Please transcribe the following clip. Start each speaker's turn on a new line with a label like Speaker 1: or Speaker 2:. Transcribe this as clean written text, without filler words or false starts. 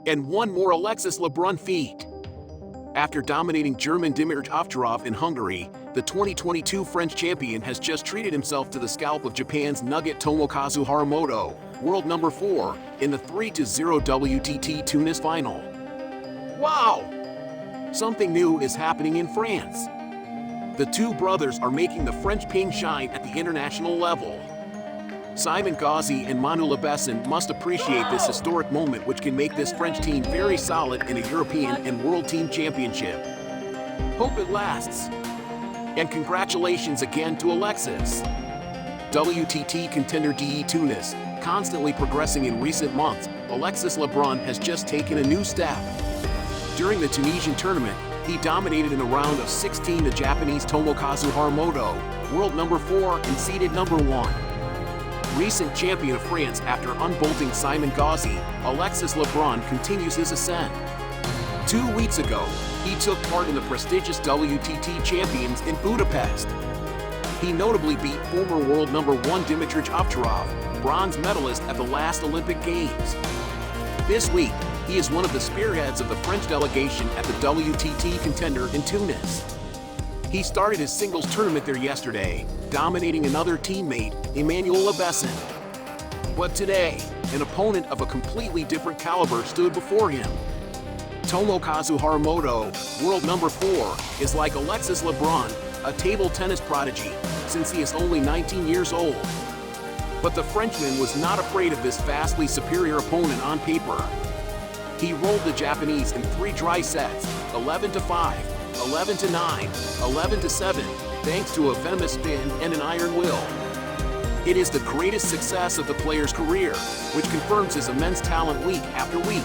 Speaker 1: And one more Alexis Lebrun feat. After dominating German Devrim Uner in Hungary, the 2022 French champion has just treated himself to the scalp of Japan's nugget Tomokazu Harimoto, world number 4, in the 3-0 WTT Tunis final. Wow! Something new is happening in France. The two brothers are making the French ping shine at the international level. Simon Gauzy and Manu Lebesson must appreciate this historic moment, which can make this French team very solid in a European and World Team Championship. Hope it lasts. And congratulations again to Alexis. WTT contender DE Tunis, constantly progressing in recent months, Alexis Lebrun has just taken a new step. During the Tunisian tournament, he dominated in the round of 16 the Japanese Tomokazu Harimoto, world number 4 and seeded number 1. Recent champion of France after unbolting Simon Gauzy, Alexis Lebrun continues his ascent. 2 weeks ago, he took part in the prestigious WTT Champions in Budapest. He notably beat former world number 1 Devrim Uner, bronze medalist at the last Olympic Games. This week, he is one of the spearheads of the French delegation at the WTT contender in Tunis. He started his singles tournament there yesterday, dominating another teammate, Emmanuel Lebesson. But today, an opponent of a completely different caliber stood before him. Tomokazu Harimoto, world number 4, is like Alexis Lebrun, a table tennis prodigy, since he is only 19 years old. But the Frenchman was not afraid of this vastly superior opponent on paper. He rolled the Japanese in 3 dry sets, 11-5, 11-9, 11-7, thanks to a venomous spin and an iron will. It is the greatest success of the player's career, which confirms his immense talent week after week.